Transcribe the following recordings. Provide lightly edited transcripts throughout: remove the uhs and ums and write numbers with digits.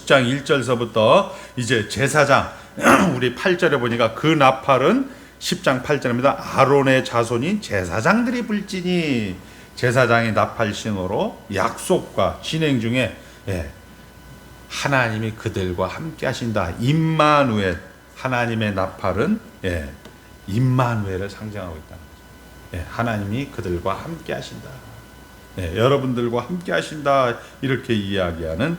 10장 1절서부터 이제 제사장 우리 8절에 보니까 그 나팔은 10장 8절입니다. 아론의 자손인 제사장들이 불지니 제사장의 나팔 신호로 약속과 진행 중에 하나님이 그들과 함께 하신다. 임마누엘, 하나님의 나팔은 임마누엘을 상징하고 있다는 거죠. 하나님이 그들과 함께 하신다. 여러분들과 함께 하신다. 이렇게 이야기하는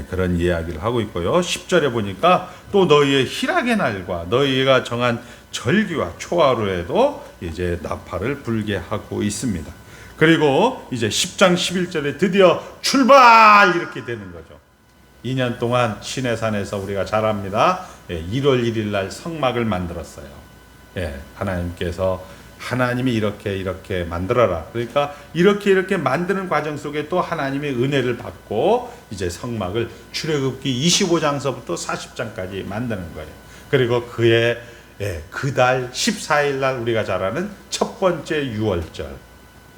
그런 이야기를 하고 있고요. 10절에 보니까 또 너희의 희락의 날과 너희가 정한 절기와 초하루에도 이제 나팔을 불게 하고 있습니다. 그리고 이제 10장 11절에 드디어 출발 이렇게 되는 거죠. 2년 동안 시내산에서 우리가 잘 압니다. 1월 1일 날 성막을 만들었어요. 하나님께서 하나님이 이렇게 만들어라. 그러니까 이렇게 만드는 과정 속에 또 하나님의 은혜를 받고 이제 성막을 출애굽기 25장서부터 40장까지 만드는 거예요. 그리고 그의 그달 14일 날 우리가 잘 아는 첫 번째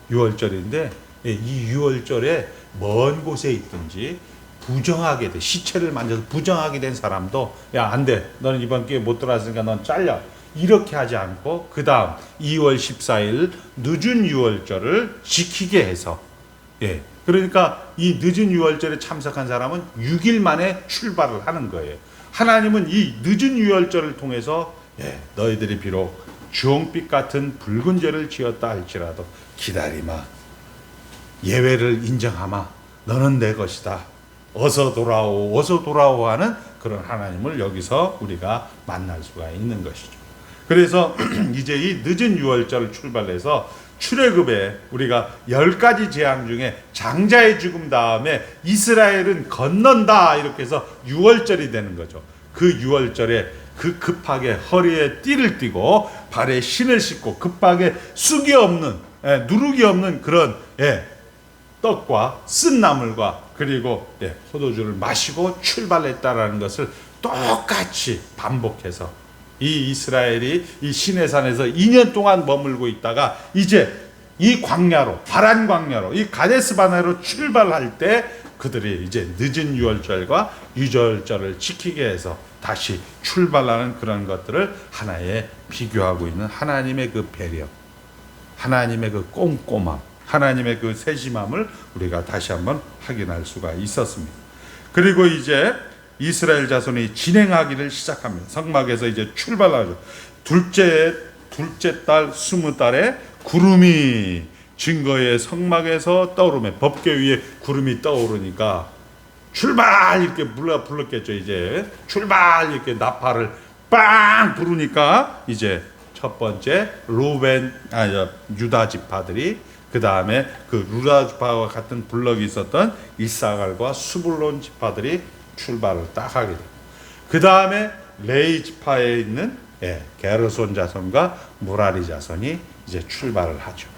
유월절인데 이 유월절에 먼 곳에 있든지 부정하게 돼, 시체를 만져서 부정하게 된 사람도 야, 안 돼. 너는 이번 기회에 못 들어왔으니까 넌 잘려. 이렇게 하지 않고 그 다음 2월 14일 늦은 유월절을 지키게 해서 그러니까 이 늦은 유월절에 참석한 사람은 6일 만에 출발을 하는 거예요. 하나님은 이 늦은 유월절을 통해서 너희들이 비록 주홍빛 같은 붉은 죄를 지었다 할지라도 기다리마. 예외를 인정하마. 너는 내 것이다. 어서 돌아오 하는 그런 하나님을 여기서 우리가 만날 수가 있는 것이죠. 그래서 이제 이 늦은 유월절을 출발해서 출애굽에 우리가 10가지 재앙 중에 장자의 죽음 다음에 이스라엘은 건넌다 이렇게 해서 유월절이 되는 거죠. 그 유월절에 그 급하게 허리에 띠를 띠고 발에 신을 신고 급하게 쑥이 없는 누룩이 없는 그런 떡과 쓴 나물과 그리고 포도주를 마시고 출발했다라는 것을 똑같이 반복해서 이 이스라엘이 이 시내산에서 2년 동안 머물고 있다가 이제 이 광야로 파란 광야로 이 가데스 바네로 출발할 때 그들이 이제 늦은 유월절과 유월절을 지키게 해서 다시 출발하는 그런 것들을 하나에 비교하고 있는 하나님의 그 배려, 하나님의 그 꼼꼼함, 하나님의 그 세심함을 우리가 다시 한번 확인할 수가 있었습니다. 그리고 이제 이스라엘 자손이 진행하기를 시작합니다. 성막에서 이제 출발하죠. 둘째 달 20달에 구름이 증거의 성막에서 떠오르며 법궤 위에 구름이 떠오르니까 출발 이렇게 불렀겠죠. 이제 출발 이렇게 나팔을 빵 부르니까 이제 첫 번째 유다 지파들이 그 다음에 그 루다 지파와 같은 블럭이 있었던 이사갈과 수불론 지파들이 출발을 딱 하게 됩니다. 그 다음에 레이 지파에 있는 게르손 자손과 무라리 자손이 이제 출발을 하죠.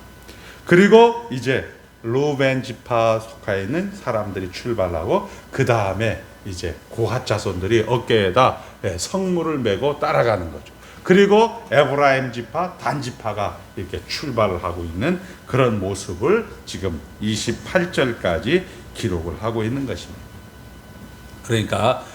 그리고 이제 루벤 지파 속하에 있는 사람들이 출발하고 그 다음에 이제 고핫 자손들이 어깨에다 성물을 메고 따라가는 거죠. 그리고 에브라임 지파, 단 지파가 이렇게 출발을 하고 있는 그런 모습을 지금 28절까지 기록을 하고 있는 것입니다. 그러니까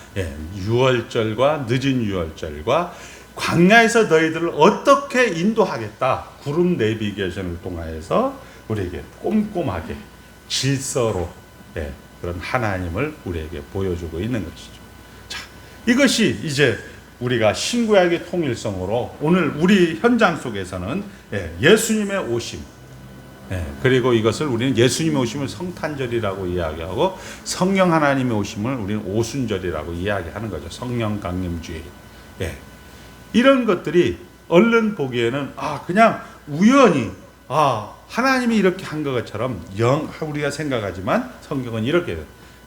유월절과 늦은 유월절과 광야에서 너희들을 어떻게 인도하겠다. 구름 내비게이션을 통하여서 우리에게 꼼꼼하게 질서로 그런 하나님을 우리에게 보여주고 있는 것이죠. 자, 이것이 이제 우리가 신구약의 통일성으로 오늘 우리 현장 속에서는 예수님의 오심, 그리고 이것을 우리는 예수님의 오심을 성탄절이라고 이야기하고 성령 하나님의 오심을 우리는 오순절이라고 이야기하는 거죠. 성령 강림주일. 이런 것들이 얼른 보기에는 그냥 우연히 하나님이 이렇게 한 것처럼 우리가 생각하지만 성경은 이렇게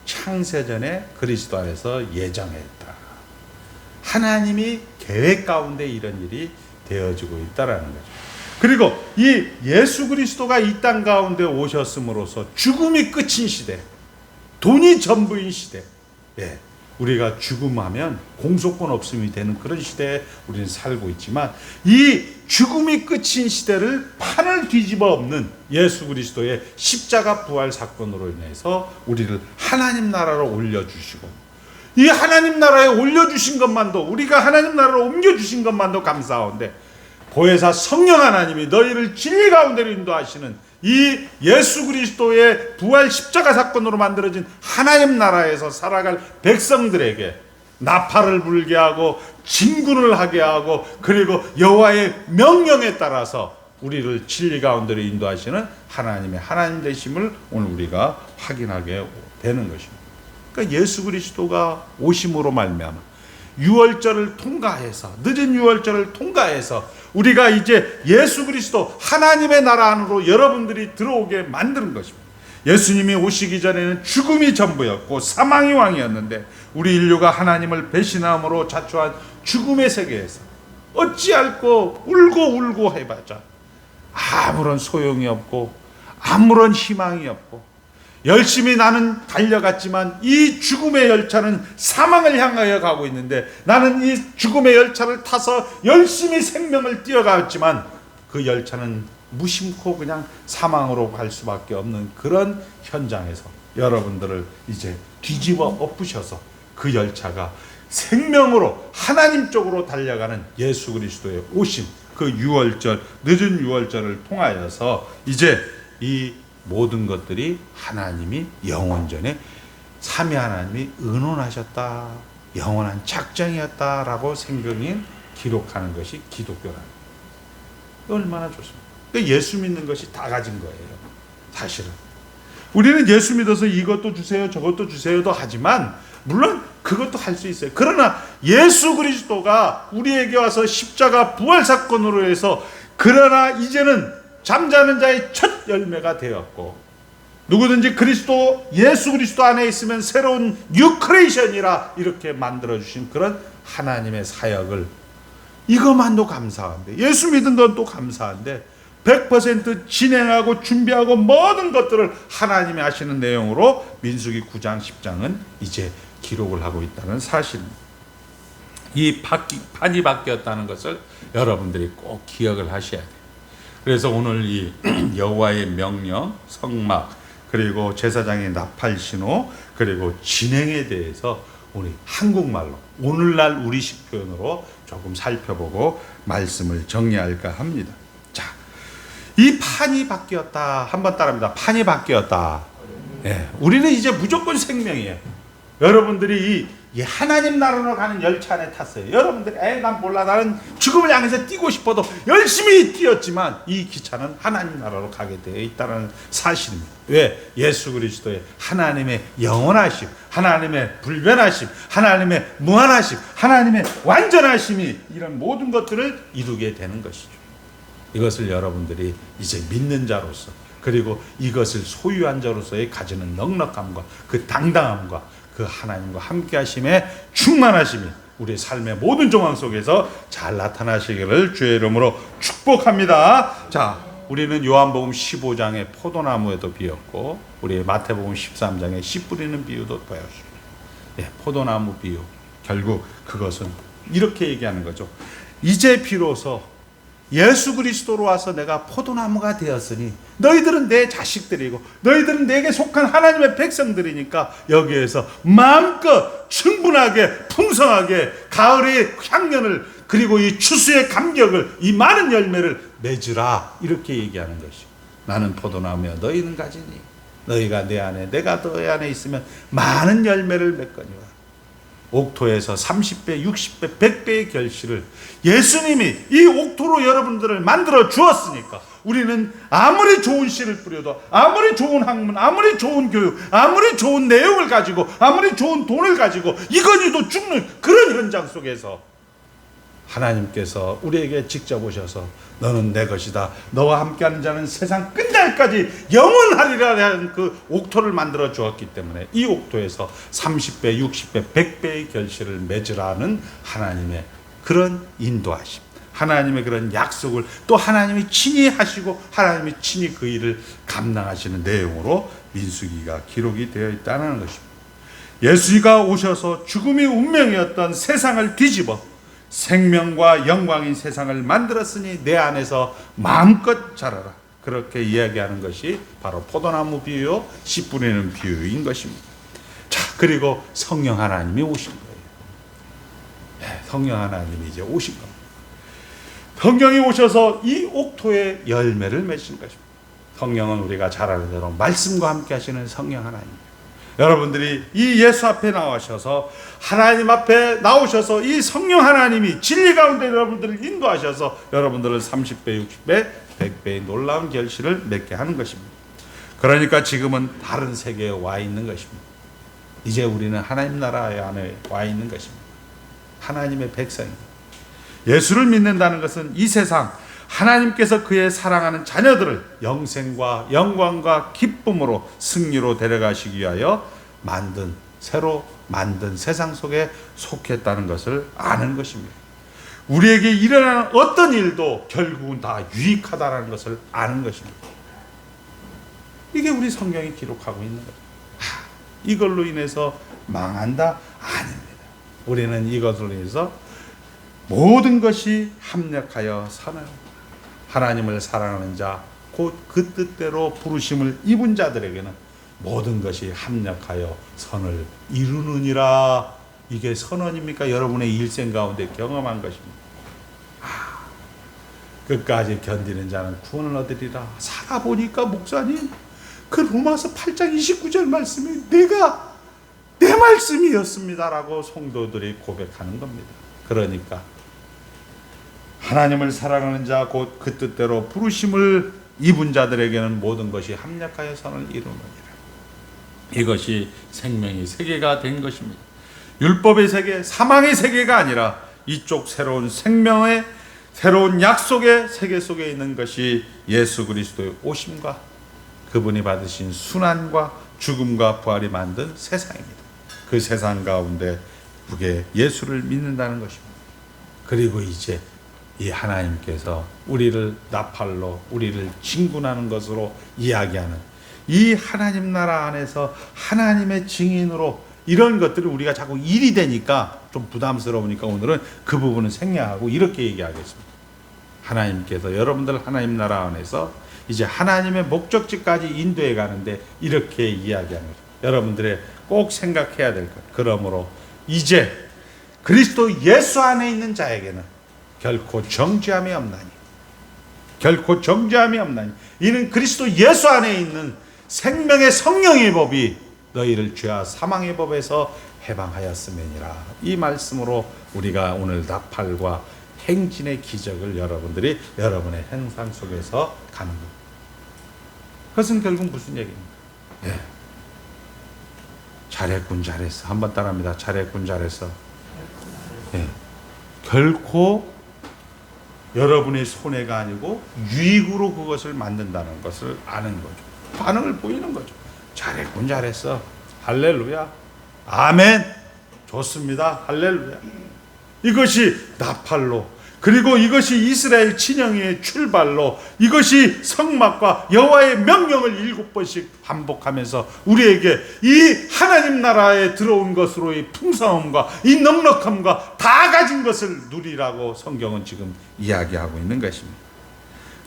창세전에 그리스도 안에서 예정했다. 하나님이 계획 가운데 이런 일이 되어지고 있다라는 거죠. 그리고 이 예수 그리스도가 이 땅 가운데 오셨음으로써 죽음이 끝인 시대, 돈이 전부인 시대, 우리가 죽음하면 공소권 없음이 되는 그런 시대에 우리는 살고 있지만 이 죽음이 끝인 시대를 판을 뒤집어 엎는 예수 그리스도의 십자가 부활 사건으로 인해서 우리를 하나님 나라로 올려주시고 이 하나님 나라에 올려주신 것만도, 우리가 하나님 나라로 옮겨주신 것만도 감사한데, 보혜사 성령 하나님이 너희를 진리 가운데로 인도하시는 이 예수 그리스도의 부활 십자가 사건으로 만들어진 하나님 나라에서 살아갈 백성들에게 나팔을 불게 하고 진군을 하게 하고, 그리고 여호와의 명령에 따라서 우리를 진리 가운데로 인도하시는 하나님의 하나님 되심을 오늘 우리가 확인하게 되는 것입니다. 그러니까 예수 그리스도가 오심으로 말미암아 유월절을 통과해서, 늦은 유월절을 통과해서 우리가 이제 예수 그리스도 하나님의 나라 안으로 여러분들이 들어오게 만드는 것입니다. 예수님이 오시기 전에는 죽음이 전부였고 사망이 왕이었는데, 우리 인류가 하나님을 배신함으로 자초한 죽음의 세계에서 어찌할꼬 울고 해봤자 아무런 소용이 없고 아무런 희망이 없고, 열심히 나는 달려갔지만 이 죽음의 열차는 사망을 향하여 가고 있는데, 나는 이 죽음의 열차를 타서 열심히 생명을 뛰어갔지만 그 열차는 무심코 그냥 사망으로 갈 수밖에 없는 그런 현장에서 여러분들을 이제 뒤집어 엎으셔서 그 열차가 생명으로 하나님 쪽으로 달려가는 예수 그리스도의 오심, 그 유월절, 늦은 유월절을 통하여서 이제 이 모든 것들이 하나님이 영원전에 삼위 하나님이 의논하셨다, 영원한 작정이었다라고 성경이 기록하는 것이 기독교라는 거예요. 얼마나 좋습니까? 그러니까 예수 믿는 것이 다 가진 거예요. 사실은 우리는 예수 믿어서 이것도 주세요 저것도 주세요도 하지만, 물론 그것도 할 수 있어요. 그러나 예수 그리스도가 우리에게 와서 십자가 부활 사건으로 해서, 그러나 이제는 잠자는 자의 첫 열매가 되었고, 누구든지 예수 그리스도 안에 있으면 새로운 뉴 크리에이션이라 이렇게 만들어주신 그런 하나님의 사역을, 이것만도 감사한데, 예수 믿은 것도 감사한데 100% 진행하고 준비하고 모든 것들을 하나님이 하시는 내용으로 민수기 9장 10장은 이제 기록을 하고 있다는 사실입니다. 이 판이 바뀌었다는 것을 여러분들이 꼭 기억을 하셔야 돼요. 그래서 오늘 이 여호와의 명령, 성막, 그리고 제사장의 나팔 신호, 그리고 진행에 대해서 우리 한국말로 오늘날 우리식 표현으로 조금 살펴보고 말씀을 정리할까 합니다. 자, 이 판이 바뀌었다. 한번 따라합니다. 판이 바뀌었다. 예, 우리는 이제 무조건 생명이에요. 여러분들이 이 하나님 나라로 가는 열차 안에 탔어요. 여러분들이 난 몰라, 나는 죽음을 향해서 뛰고 싶어도 열심히 뛰었지만 이 기차는 하나님 나라로 가게 되어 있다는 사실입니다. 왜? 예수 그리스도의 하나님의 영원하심, 하나님의 불변하심, 하나님의 무한하심, 하나님의 완전하심이 이런 모든 것들을 이루게 되는 것이죠. 이것을 여러분들이 이제 믿는 자로서, 그리고 이것을 소유한 자로서의 가지는 넉넉함과 그 당당함과 그 하나님과 함께 하심의 충만하심이 우리 삶의 모든 정황 속에서 잘 나타나시기를 주의 이름으로 축복합니다. 자, 우리는 요한복음 15장의 포도나무에도 비었고, 우리 마태복음 13장의 씨 뿌리는 비유도 보였습니다. 예, 포도나무 비유, 결국 그것은 이렇게 얘기하는 거죠. 이제 비로소 예수 그리스도로 와서 내가 포도나무가 되었으니 너희들은 내 자식들이고 너희들은 내게 속한 하나님의 백성들이니까 여기에서 마음껏 충분하게 풍성하게 가을의 향연을, 그리고 이 추수의 감격을, 이 많은 열매를 맺으라, 이렇게 얘기하는 것이고, 나는 포도나무여 너희는 가지니 너희가 내 안에 내가 너희 안에 있으면 많은 열매를 맺거니와. 옥토에서 30배, 60배, 100배의 결실을 예수님이 이 옥토로 여러분들을 만들어 주었으니까, 우리는 아무리 좋은 씨를 뿌려도, 아무리 좋은 학문, 아무리 좋은 교육, 아무리 좋은 내용을 가지고, 아무리 좋은 돈을 가지고 이거니도 죽는 그런 현장 속에서 하나님께서 우리에게 직접 오셔서 너는 내 것이다, 너와 함께하는 자는 세상 끝날까지 영원하리라는 그 옥토를 만들어 주었기 때문에 이 옥토에서 30배, 60배, 100배의 결실을 맺으라는 하나님의 그런 인도하심, 하나님의 그런 약속을 또 하나님이 친히 하시고 하나님이 친히 그 일을 감당하시는 내용으로 민수기가 기록이 되어 있다는 것입니다. 예수가 오셔서 죽음이 운명이었던 세상을 뒤집어 생명과 영광인 세상을 만들었으니 내 안에서 마음껏 자라라, 그렇게 이야기하는 것이 바로 포도나무 비유요 씨 뿌리는 비유인 것입니다. 자, 그리고 성령 하나님이 오신 거예요. 네, 성령 하나님이 이제 오신 겁니다. 성령이 오셔서 이 옥토의 열매를 맺으신 것입니다. 성령은 우리가 잘 아는 대로 말씀과 함께 하시는 성령 하나님. 여러분들이 이 예수 앞에 나오셔서 하나님 앞에 나오셔서 이 성령 하나님이 진리 가운데 여러분들을 인도하셔서 여러분들을 30배, 60배, 100배의 놀라운 결실을 맺게 하는 것입니다. 그러니까 지금은 다른 세계에 와 있는 것입니다. 이제 우리는 하나님 나라 안에 와 있는 것입니다. 하나님의 백성입니다. 예수를 믿는다는 것은 이 세상 하나님께서 그의 사랑하는 자녀들을 영생과 영광과 기쁨으로 승리로 데려가시기 위하여 새로 만든 세상 속에 속했다는 것을 아는 것입니다. 우리에게 일어나는 어떤 일도 결국은 다 유익하다는 것을 아는 것입니다. 이게 우리 성경이 기록하고 있는 거죠. 이걸로 인해서 망한다? 아닙니다. 우리는 이것으로 인해서 모든 것이 합력하여 사는 하나님을 사랑하는 자, 곧 그 뜻대로 부르심을 입은 자들에게는 모든 것이 합력하여 선을 이루느니라. 이게 선언입니까? 여러분의 일생 가운데 경험한 것입니다. 끝까지 견디는 자는 구원을 얻으리라. 살아보니까 목사님, 그 로마서 8장 29절 말씀이 내 말씀이었습니다라고 성도들이 고백하는 겁니다. 그러니까 하나님을 사랑하는 자, 곧 그 뜻대로 부르심을 입은 자들에게는 모든 것이 합력하여 선을 이루느니라. 이것이 생명의 세계가 된 것입니다. 율법의 세계, 사망의 세계가 아니라 이쪽 새로운 생명의 새로운 약속의 세계 속에 있는 것이 예수 그리스도의 오심과 그분이 받으신 순환과 죽음과 부활이 만든 세상입니다. 그 세상 가운데 우리의 예수를 믿는다는 것입니다. 그리고 이제 이 하나님께서 우리를 나팔로 우리를 진군하는 것으로 이야기하는 이 하나님 나라 안에서 하나님의 증인으로 이런 것들이 우리가 자꾸 일이 되니까 좀 부담스러우니까 오늘은 그 부분은 생략하고 이렇게 얘기하겠습니다. 하나님께서 여러분들 하나님 나라 안에서 이제 하나님의 목적지까지 인도해 가는데 이렇게 이야기하는 거죠. 여러분들의 꼭 생각해야 될 것. 그러므로 이제 그리스도 예수 안에 있는 자에게는 결코 정죄함이 없나니. 결코 정죄함이 없나니. 이는 그리스도 예수 안에 있는 생명의 성령의 법이 너희를 죄와 사망의 법에서 해방하였음이니라. 이 말씀으로 우리가 오늘 나팔과 행진의 기적을 여러분들이 여러분의 행상 속에서 가는 것. 그것은 결국 무슨 얘기입니까? 예. 잘했군 잘했어. 한번 따라합니다. 잘했군 잘했어. 예. 결코 여러분의 손해가 아니고 유익으로 그것을 만든다는 것을 아는 거죠. 반응을 보이는 거죠. 잘했군 잘했어. 할렐루야. 아멘. 좋습니다. 할렐루야. 이것이 나팔로, 그리고 이것이 이스라엘 진영의 출발로, 이것이 성막과 여호와의 명령을 7번씩 반복하면서 우리에게 이 하나님 나라에 들어온 것으로의 풍성함과 이 넉넉함과 다 가진 것을 누리라고 성경은 지금 이야기하고 있는 것입니다.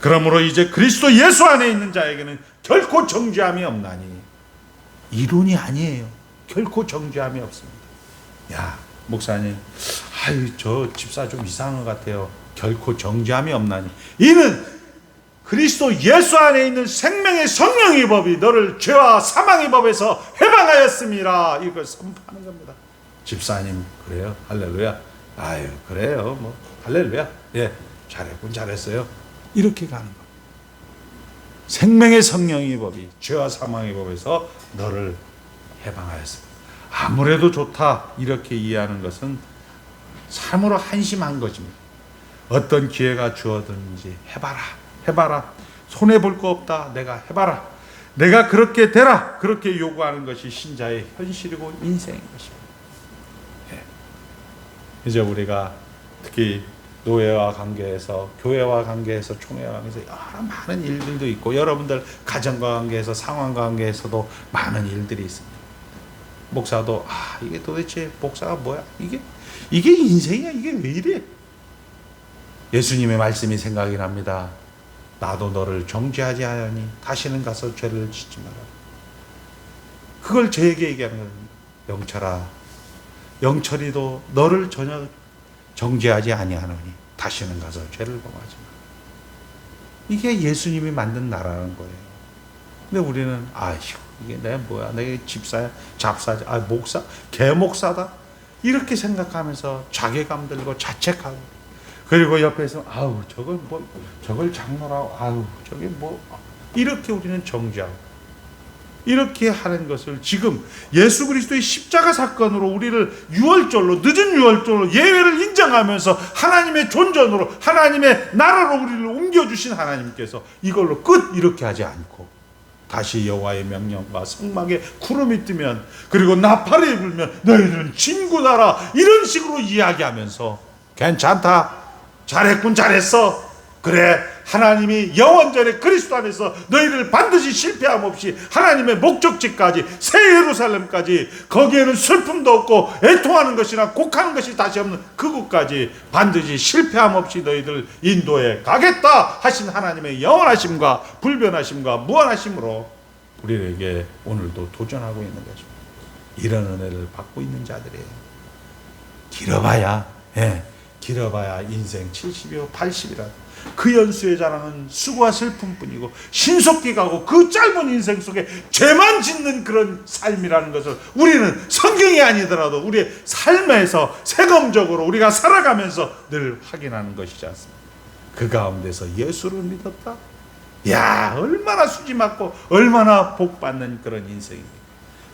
그러므로 이제 그리스도 예수 안에 있는 자에게는 결코 정죄함이 없나니. 이론이 아니에요. 결코 정죄함이 없습니다. 야, 목사님, 저 집사 좀 이상한 것 같아요. 결코 정죄함이 없나니. 이는 그리스도 예수 안에 있는 생명의 성령의 법이 너를 죄와 사망의 법에서 해방하였음이라. 이걸 선포하는 겁니다. 집사님, 그래요? 할렐루야. 아유, 그래요. 뭐 할렐루야. 예, 잘했군, 잘했어요. 이렇게 가는 거. 생명의 성령의 법이 죄와 사망의 법에서 너를 해방하였습니다. 아무래도 좋다 이렇게 이해하는 것은 참으로 한심한 것입니다. 어떤 기회가 주어졌는지 해봐라. 손해볼 거 없다. 내가 해봐라. 내가 그렇게 되라. 그렇게 요구하는 것이 신자의 현실이고 인생인 것입니다. 예. 이제 우리가 특히 노예와 관계에서, 교회와 관계에서, 총회와 관계에서 여러 많은 일들도 있고, 여러분들 가정과 관계에서, 상황과 관계에서도 많은 일들이 있습니다. 목사도 이게 도대체 목사가 뭐야? 이게 인생이야? 이게 왜 이래? 예수님의 말씀이 생각이 납니다. 나도 너를 정죄하지 하였니 다시는 가서 죄를 짓지 마라. 그걸 저에게 얘기하는 겁니다. 영철아, 영철이도 너를 전혀 정죄하지 아니하노니 다시는 가서 죄를 범하지 마. 이게 예수님이 만든 나라는 거예요. 근데 우리는 아휴, 이게 내 뭐야, 내 집사야, 잡사자, 목사, 개목사다 이렇게 생각하면서 자괴감 들고 자책하고, 그리고 옆에서 아우 저걸 뭐, 저걸 장로라고, 아우 저게 뭐, 이렇게 우리는 정죄하고, 이렇게 하는 것을 지금 예수 그리스도의 십자가 사건으로 우리를 유월절로, 늦은 유월절로 예외를 인정하면서 하나님의 존전으로, 하나님의 나라로 우리를 옮겨주신 하나님께서 이걸로 끝 이렇게 하지 않고 다시 여호와의 명령과 성막에 구름이 뜨면, 그리고 나팔이 불면 너희들은 진군하라 이런 식으로 이야기하면서 괜찮다, 잘했군, 잘했어, 그래 하나님이 영원전에 그리스도 안에서 너희를 반드시 실패함 없이 하나님의 목적지까지, 새 예루살렘까지, 거기에는 슬픔도 없고 애통하는 것이나 곡하는 것이 다시 없는 그곳까지 반드시 실패함 없이 너희들 인도해 가겠다 하신 하나님의 영원하심과 불변하심과 무한하심으로 우리에게 오늘도 도전하고 있는 것입니다. 이런 은혜를 받고 있는 자들이에요. 길어봐야 길어봐야 인생 70이요 80이라 그 연수의 자랑은 수고와 슬픔뿐이고 신속히 가고 그 짧은 인생 속에 죄만 짓는 그런 삶이라는 것을 우리는 성경이 아니더라도 우리의 삶에서 세검적으로 우리가 살아가면서 늘 확인하는 것이지 않습니까? 그 가운데서 예수를 믿었다? 야, 얼마나 수지맞고 얼마나 복받는 그런 인생입니다.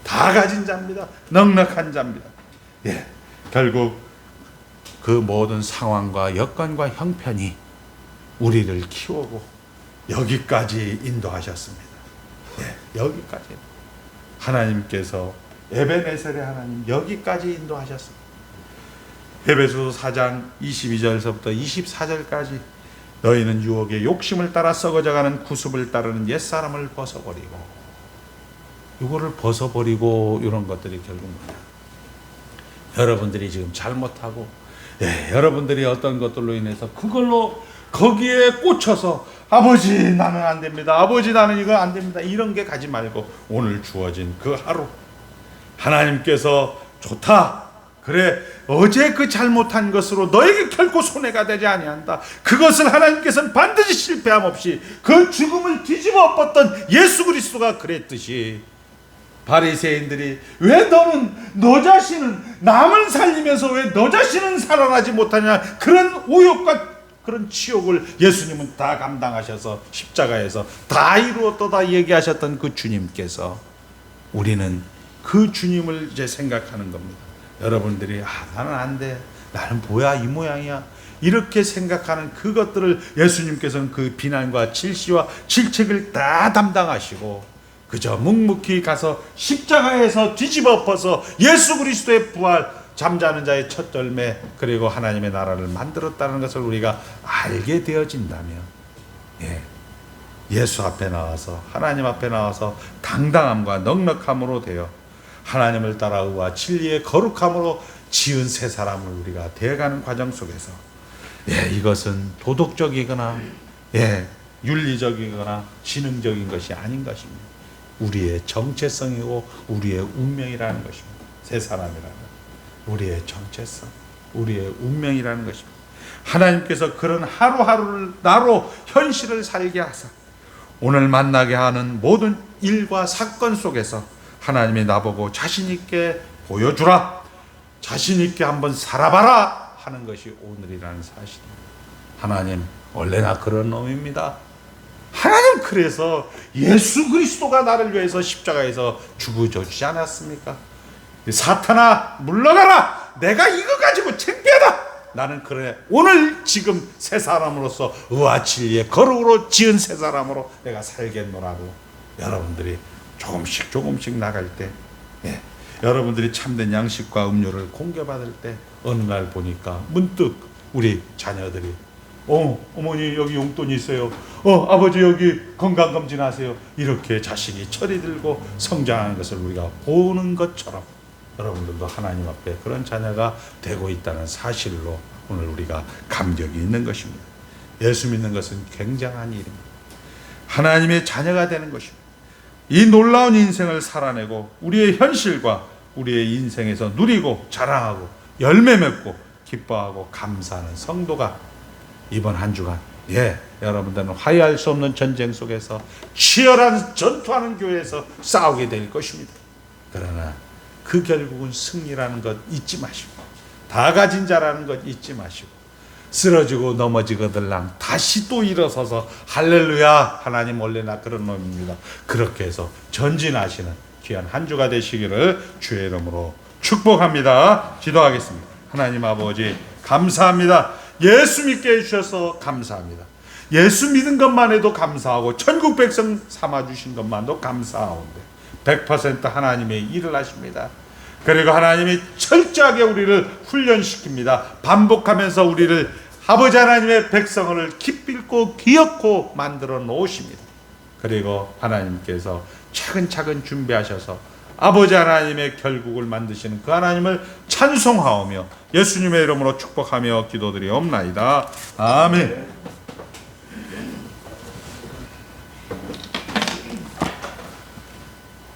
다 가진 자입니다. 넉넉한 자입니다. 결국 그 모든 상황과 여건과 형편이 우리를 키우고 여기까지 인도하셨습니다. 여기까지 하나님께서, 에베네셀의 하나님 여기까지 인도하셨습니다. 에베소서 4장 22절서부터 24절까지 너희는 유혹의 욕심을 따라 썩어져가는 구습을 따르는 옛사람을 벗어버리고, 이거를 벗어버리고 이런 것들이 결국 뭐냐, 여러분들이 지금 잘못하고 여러분들이 어떤 것들로 인해서 그걸로 거기에 꽂혀서 아버지 나는 안 됩니다, 아버지 나는 이거 안 됩니다, 이런 게 가지 말고 오늘 주어진 그 하루 하나님께서 좋다, 그래 어제 그 잘못한 것으로 너에게 결코 손해가 되지 아니한다, 그것을 하나님께서는 반드시 실패함 없이 그 죽음을 뒤집어 엎었던 예수 그리스도가 그랬듯이 바리새인들이 왜 너는 너 자신은 남을 살리면서 왜 너 자신은 살아나지 못하냐, 그런 오욕과 그런 치욕을 예수님은 다 감당하셔서 십자가에서 다 이루었다 얘기하셨던 그 주님께서, 우리는 그 주님을 이제 생각하는 겁니다. 여러분들이 나는 안 돼, 나는 뭐야 이 모양이야 이렇게 생각하는 그것들을 예수님께서는 그 비난과 질시와 질책을 다 담당하시고 그저 묵묵히 가서 십자가에서 뒤집어 엎어서 예수 그리스도의 부활, 잠자는 자의 첫 열매, 그리고 하나님의 나라를 만들었다는 것을 우리가 알게 되어진다면 예수 앞에 나와서, 하나님 앞에 나와서 당당함과 넉넉함으로 되어 하나님을 따라 의와 진리의 거룩함으로 지은 새 사람을 우리가 되어가는 과정 속에서 이것은 도덕적이거나 윤리적이거나 지능적인 것이 아닌 것입니다. 우리의 정체성이고 우리의 운명이라는 것입니다. 새 사람이라는 우리의 정체성, 우리의 운명이라는 것입니다. 하나님께서 그런 하루하루를 나로 현실을 살게 하사 오늘 만나게 하는 모든 일과 사건 속에서 하나님이 나보고 자신 있게 보여주라, 자신 있게 한번 살아봐라 하는 것이 오늘이라는 사실입니다. 하나님 원래나 그런 놈입니다. 하나님 그래서 예수 그리스도가 나를 위해서 십자가에서 죽어주지 않았습니까? 사탄아 물러가라, 내가 이거 가지고 창피하다, 나는 그래 오늘 지금 새 사람으로서 의와 진리의 거룩으로 지은 새 사람으로 내가 살겠노라고 여러분들이 조금씩 나갈 때 여러분들이 참된 양식과 음료를 공개받을 때 어느 날 보니까 문득 우리 자녀들이 어머니 여기 용돈이 있어요, 아버지 여기 건강검진하세요, 이렇게 자식이 철이 들고 성장하는 것을 우리가 보는 것처럼 여러분들도 하나님 앞에 그런 자녀가 되고 있다는 사실로 오늘 우리가 감격이 있는 것입니다. 예수 믿는 것은 굉장한 일입니다. 하나님의 자녀가 되는 것입니다. 이 놀라운 인생을 살아내고 우리의 현실과 우리의 인생에서 누리고 자랑하고 열매 맺고 기뻐하고 감사하는 성도가 이번 한 주간 여러분들은 화해할 수 없는 전쟁 속에서 치열한 전투하는 교회에서 싸우게 될 것입니다. 그러나 그 결국은 승리라는 것 잊지 마시고, 다 가진 자라는 것 잊지 마시고, 쓰러지고 넘어지거들랑 다시 또 일어서서 할렐루야, 하나님 원래 나 그런 놈입니다, 그렇게 해서 전진하시는 귀한 한 주가 되시기를 주의 이름으로 축복합니다. 기도하겠습니다. 하나님 아버지 감사합니다. 예수 믿게 해주셔서 감사합니다. 예수 믿은 것만 해도 감사하고 천국 백성 삼아주신 것만도 감사하온데 100% 하나님의 일을 하십니다. 그리고 하나님이 철저하게 우리를 훈련시킵니다. 반복하면서 우리를 아버지 하나님의 백성을 기필코 기억코 만들어 놓으십니다. 그리고 하나님께서 차근차근 준비하셔서 아버지 하나님의 결국을 만드시는 그 하나님을 찬송하오며 예수님의 이름으로 축복하며 기도드리옵나이다. 아멘.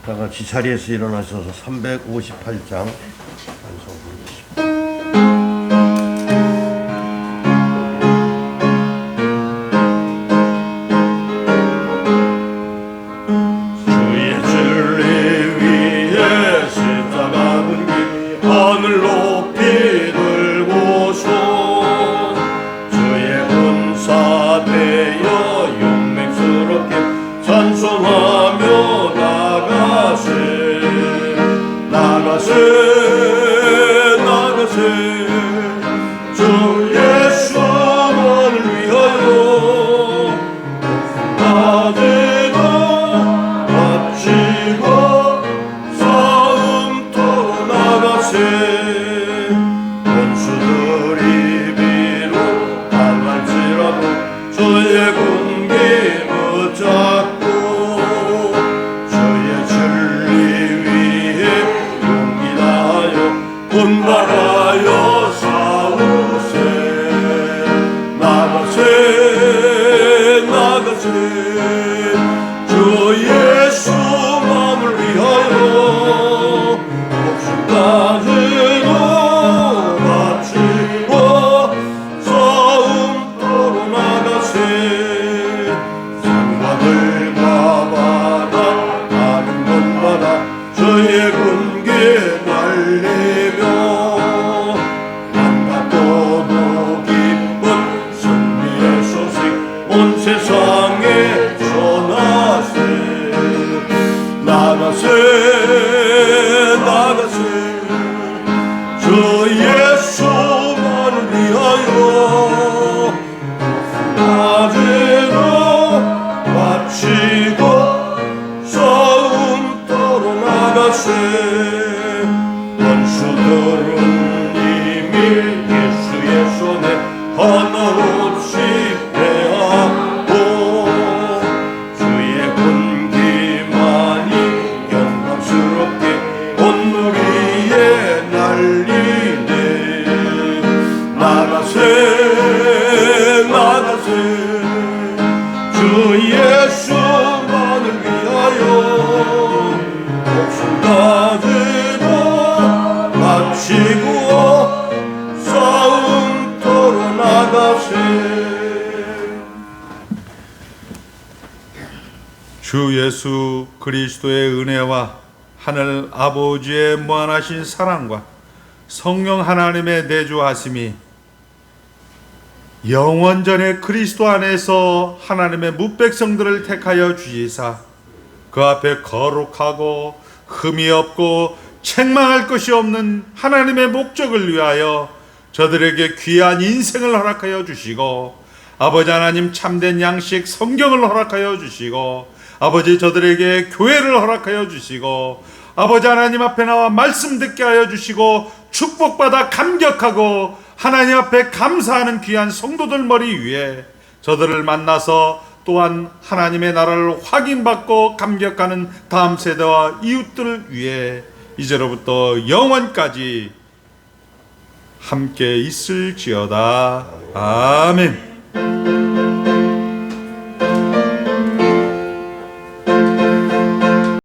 다 같이 자리에서 일어나셔서 358장 찬송 부르겠습니다. 주의 진리 위에 십자가는 길 하늘 높이 들고서 주의 은사 되어 용맹스럽게 찬송하며 나가세 주 예수만을 위하여 나대도 바치고 싸움터로 나가세 원수들이 비록 당할지라도 주의 군기 붙잡고 분발하여 싸우세 나가세 주 예수만을 위하여 목숨까지도 바치고 싸움터로 나가세 산과 들과 바다 가는 곳마다 주의 군기 날리며 온 세상에 전하세 나가세 주 예수만을 위하여 나대로 바치고 싸움터로 나가세 원수들은 이미 예수의 손에 하나없이 나가세 주 예수만을 위하여 목숨까지도 바치고 싸움터로 나가세. 주 예수 그리스도의 은혜와 하늘 아버지의 무한하신 사랑과 성령 하나님의 내주하심이 영원전에 그리스도 안에서 하나님의 뭇백성들을 택하여 주시사 그 앞에 거룩하고 흠이 없고 책망할 것이 없는 하나님의 목적을 위하여 저들에게 귀한 인생을 허락하여 주시고 아버지 하나님 참된 양식 성경을 허락하여 주시고 아버지 저들에게 교회를 허락하여 주시고 아버지 하나님 앞에 나와 말씀 듣게 하여 주시고 축복받아 감격하고 하나님 앞에 감사하는 귀한 성도들 머리 위에 저들을 만나서 또한 하나님의 나라를 확인받고 감격하는 다음 세대와 이웃들을 위해 이제로부터 영원까지 함께 있을지어다. 아멘.